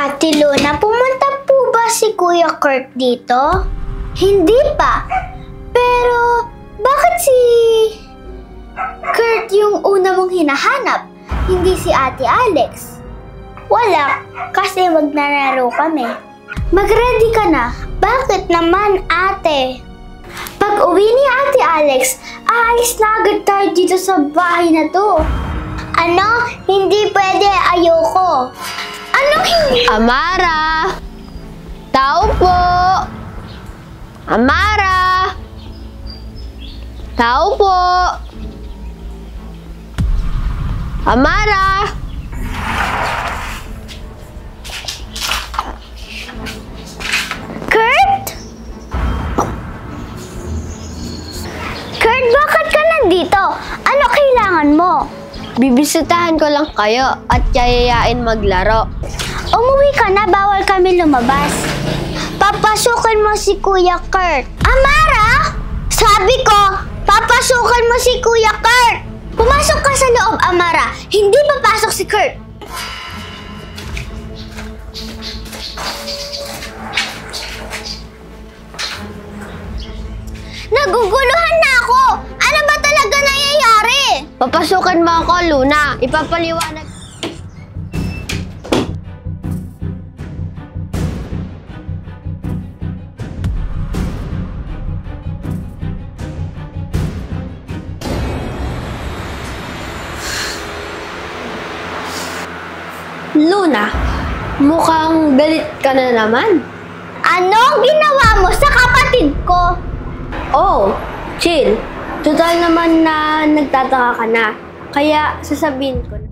Ate Luna, pumunta po ba si Kuya Kurt dito? Hindi pa. Pero, bakit si Kurt yung una mong hinahanap? Hindi si Ate Alex? Wala, kasi magnanaro kami. Mag-ready ka na. Bakit naman, ate? Pag uwi ni Ate Alex, aalis na agad tayo dito sa bahay na to. Ano? Hindi pwede, ayoko. Anong hindi? Amara! Tao po! Amara! Tao po! Amara! Kurt? Kurt, bakit ka nandito? Ano kailangan mo? Bibisitahan ko lang kayo at yayayain maglaro. Umuwi ka na, bawal kami lumabas. Papasukan mo si Kuya Kurt. Amara! Sabi ko, papasukan mo si Kuya Kurt! Pumasok ka sa loob, Amara. Hindi papasok si Kurt. Naguguluhan na ako! Ano ba talaga nangyayari? Papasukan mo ako, Luna. Ipapaliwanag. Luna, mukhang galit ka na naman. Anong ginawa mo sa kapatid ko? Oh, chill. Total naman na nagtataka ka na. Kaya sasabihin ko na.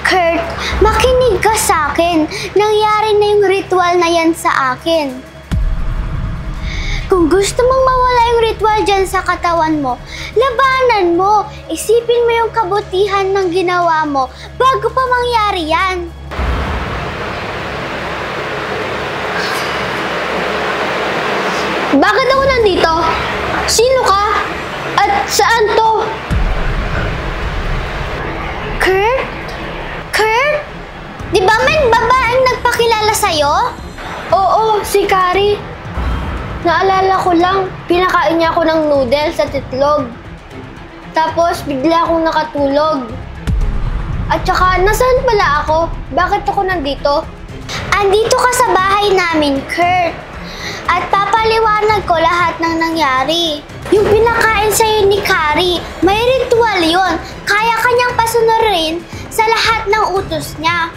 Kurt, makinig ka sa akin. Nangyari na yung ritual na yan sa akin. Kung gusto mong mawala yung ritual dyan sa katawan mo, labanan mo. Isipin mo yung kabutihan ng ginawa mo bago pa mangyari yan. Bakit ako nandito? Sino ka? At saan to? Kurt? Kurt? Di ba may babaeng nagpakilala sa'yo? Oo, si Kari. Naalala ko lang, pinakain niya ako ng noodles at itlog. Tapos bigla akong nakatulog. At saka, nasaan pala ako? Bakit ako nandito? Andito ka sa bahay namin, Kurt. At papaliwanag ko lahat ng nangyari. Yung pinakain sa'yo ni Kari, may ritual yun. Kaya kanyang pasunurin sa lahat ng utos niya.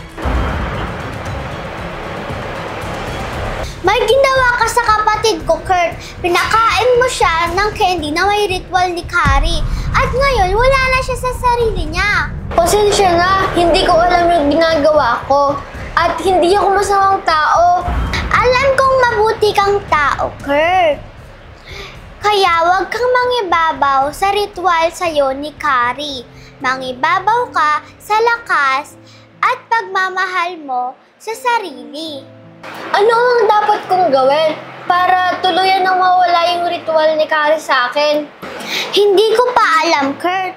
May ginawa ka sa kapatid ko, Kurt. Pinakain mo siya ng candy na may ritual ni Kari. At ngayon, wala na siya sa sarili niya. Pasensya na, hindi ko alam yung ginagawa ko. At hindi ako masamang tao. Alam kong mabuti kang tao, Kurt. Kaya huwag kang mangibabaw sa ritual sa'yo ni Kari. Mangibabaw ka sa lakas at pagmamahal mo sa sarili. Ano ang dapat kong gawin para tuluyan nang mawala yung ritual ni Kari sa akin? Hindi ko pa alam, Kurt.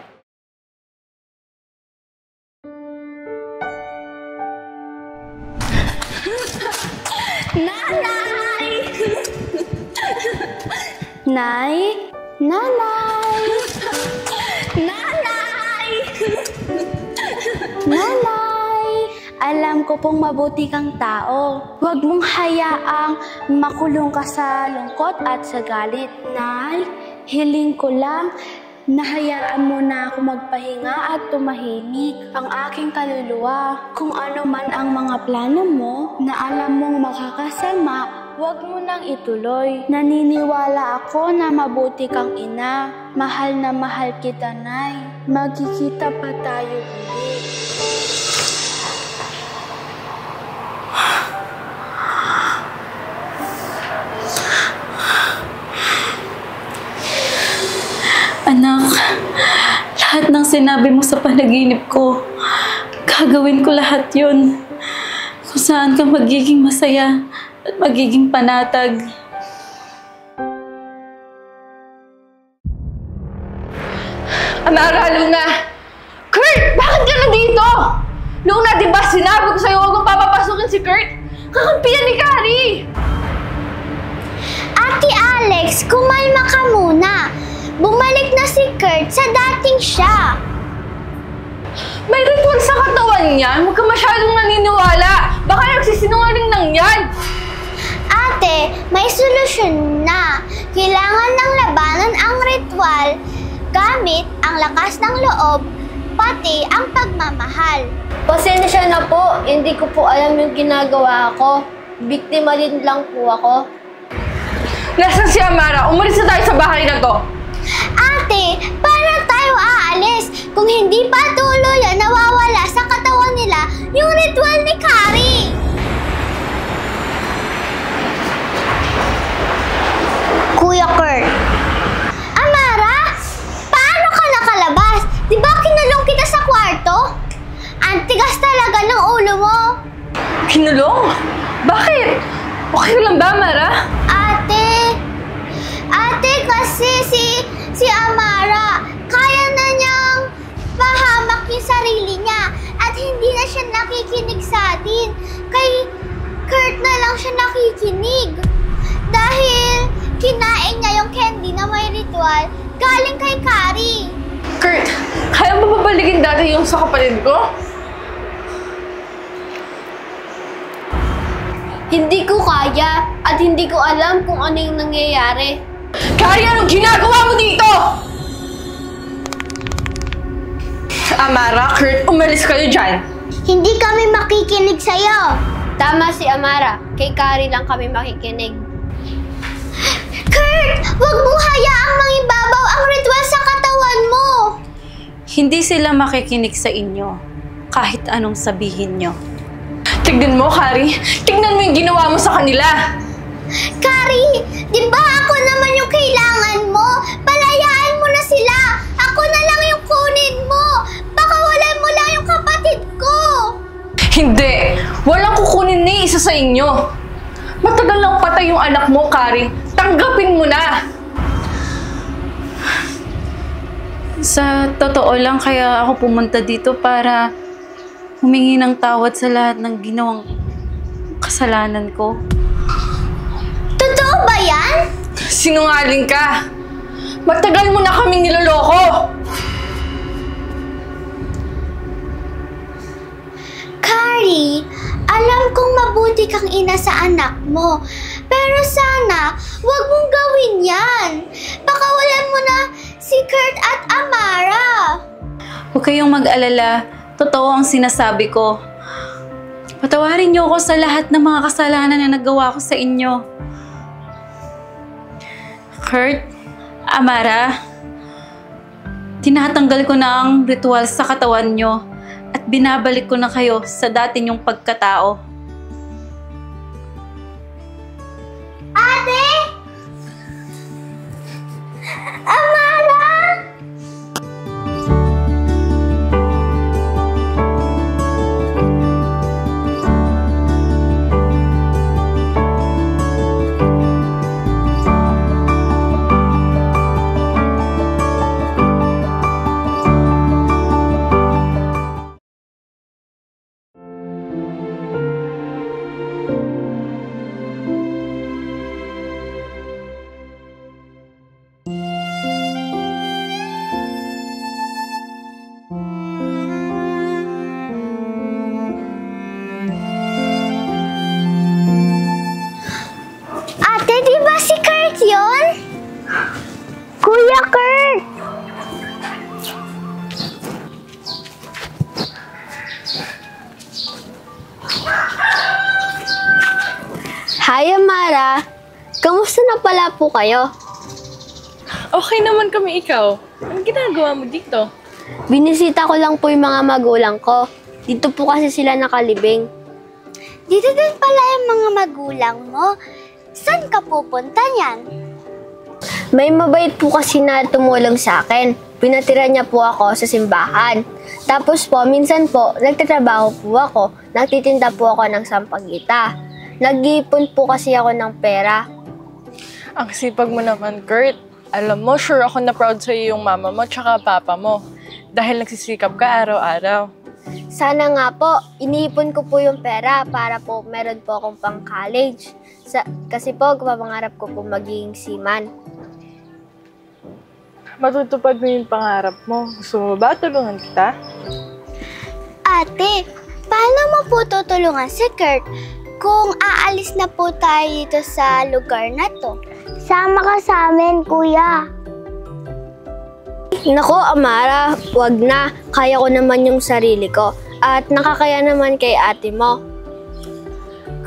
Nanay! Nay? Nanay! Nanay! Nanay! Alam ko pong mabuti kang tao. Huwag mong hayaang makulong ka sa lungkot at sa galit. Nay, hiling ko lang Nahayaan mo na ako magpahinga at tumahimik ang aking kaluluwa. Kung ano man ang mga plano mo na alam mong makakasama huwag mo nang ituloy. Naniniwala ako na mabuti kang ina. Mahal na mahal kita, Nay. Magkikita pa tayo ulit. Anak, lahat ng sinabi mo sa panaginip ko, gagawin ko lahat yun. Kung saan ka magiging masaya at magiging panatag. Amara, Luna! Kurt! Bakit ka nandito? Luna, di ba sinabi ko sa'yo huwag mong papapasukin si Kurt? Kakampiyan ni Kari! Ate Alex, kumalma ka muna. Bumalik na si Kurt sa dating siya. May ritual sa katawan niya. Huwag ka masyadong naniniwala. Baka nagsisinungaling lang yan. Ate, may solusyon na. Kailangan ng labanan ang ritual gamit ang lakas ng loob, pati ang pagmamahal. Pasensya na po, hindi ko po alam yung ginagawa ko. Biktima din lang po ako. Nasaan si Amara? Umalis na tayo sa bahay na to. Ate, paano tayo aalis kung hindi pa tuluyan nawawala sa katawan nila yung ritual ni Kari? Kuya Kurt. Amara, paano ka nakalabas? Di ba kinulong kita sa kwarto? Ang tigas talaga ng ulo mo. Kinulong? Bakit? Okay lang ba, Amara? Ate, kasi si Amara, kaya na niyang pahamak yung sarili niya at hindi na siya nakikinig sa atin. Kay Kurt na lang siya nakikinig. Dahil kinain niya yung candy na may ritual galing kay Kari. Kurt, kaya mo babalikin dati yung sa kapatid ko? Hindi ko kaya at hindi ko alam kung ano yung nangyayari. Kari, anong ginagawa mo dito? Amara, Kurt, umalis kayo dyan. Hindi kami makikinig sa'yo. Tama si Amara, kay Kari lang kami makikinig. Kurt, wag mong hayaang mangibabaw ang ritual sa katawan mo. Hindi sila makikinig sa inyo, kahit anong sabihin nyo. Tignan mo, Kari. Tignan mo yung ginawa mo sa kanila. Kari, di ba ako naman yung kailangan mo? Palayaan mo na sila. Ako na lang yung kunin mo. Baka wala mo lang yung kapatid ko. Hindi. Walang kukunin ni isa sa inyo. Matagal lang patay yung anak mo, Kari. Tanggapin mo na. Sa totoo lang, kaya ako pumunta dito para humingi ng tawad sa lahat ng ginawang kasalanan ko. Totoo ba yan? Sinungaling ka. Matagal mo na kaming niloloko. Kari, alam kong mabuti kang ina sa anak mo. Pero sana, wag mong gawin yan. Pakawalan mo na si Kurt at Amara. Huwag kayong mag-alala. Totoo ang sinasabi ko. Patawarin niyo ako sa lahat ng mga kasalanan na nagawa ko sa inyo. Kurt, Amara, tinatanggal ko na ang ritual sa katawan niyo at binabalik ko na kayo sa dati niyong pagkatao. Ate! Amara! Hi, Amara! Kamusta na pala po kayo? Okay naman kami, ikaw. Anong ginagawa mo dito? Binisita ko lang po yung mga magulang ko. Dito po kasi sila nakalibing. Dito din pala yung mga magulang mo. Saan ka pupunta niyan? May mabait po kasi na tumulong sa akin. Pinatira niya po ako sa simbahan. Tapos po, minsan po, nagtatrabaho po ako. Nagtitinda po ako ng sampagita. Nag-iipon po kasi ako ng pera. Ang sipag mo naman, Kurt. Alam mo, sure ako na proud sa'yo yung mama mo tsaka papa mo. Dahil nagsisikap ka araw-araw. Sana nga po, iniipon ko po yung pera para po meron po akong pang-college. Kasi po, papangarap ko po maging seaman. Matutupad mo yung pangarap mo. Gusto mo ba tulungan kita? Ate, paano mo po tutulungan si Kurt kung aalis na po tayo dito sa lugar na to? Sama ka sa amin, kuya. Nako, Amara, wag na. Kaya ko naman yung sarili ko. At nakakaya naman kay ate mo.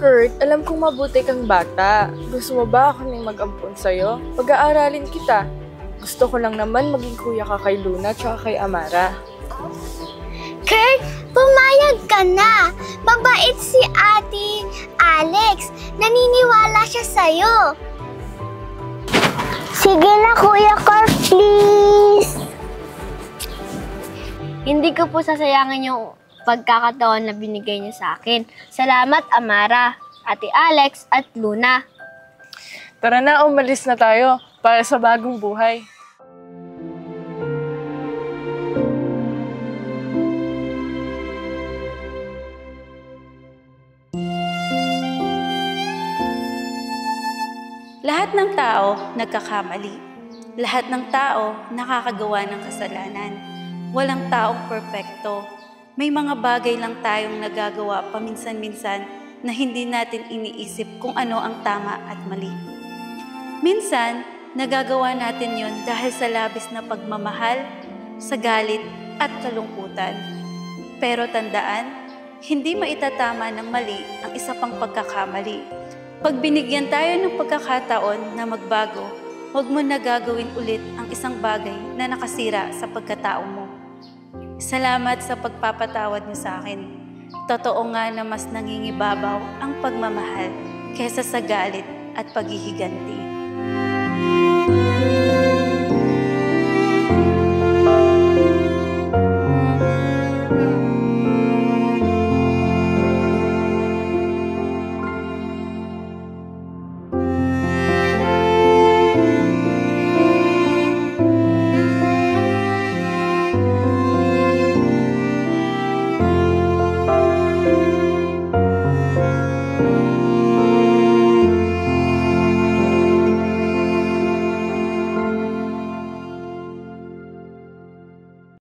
Kurt, alam kong mabuti kang bata. Gusto mo ba ako nang mag-ampon sa'yo? Pag-aaralin kita. Gusto ko lang naman maging kuya ka kay Luna tsaka kay Amara. Kurt, pumayag ka na. Mabait si Ate Alex. Naniniwala siya sa'yo. Sige na, Kuya Kurt, please. Hindi ko po sasayangin yung pagkakataon na binigay niyo sa akin. Salamat, Amara, Ate Alex, at Luna. Tara na, umalis na tayo para sa bagong buhay. Lahat ng tao nagkakamali. Lahat ng tao nakakagawa ng kasalanan. Walang taong perpekto. May mga bagay lang tayong nagagawa paminsan-minsan na hindi natin iniisip kung ano ang tama at mali. Minsan, nagagawa natin yon dahil sa labis na pagmamahal, sa galit at kalungkutan. Pero tandaan, hindi maitatama ng mali ang isa pang pagkakamali. Pag binigyan tayo ng pagkakataon na magbago, huwag mo na gagawin ulit ang isang bagay na nakasira sa pagkatao mo. Salamat sa pagpapatawad niyo sa akin. Totoo nga na mas nangingibabaw ang pagmamahal kaysa sa galit at paghihiganti.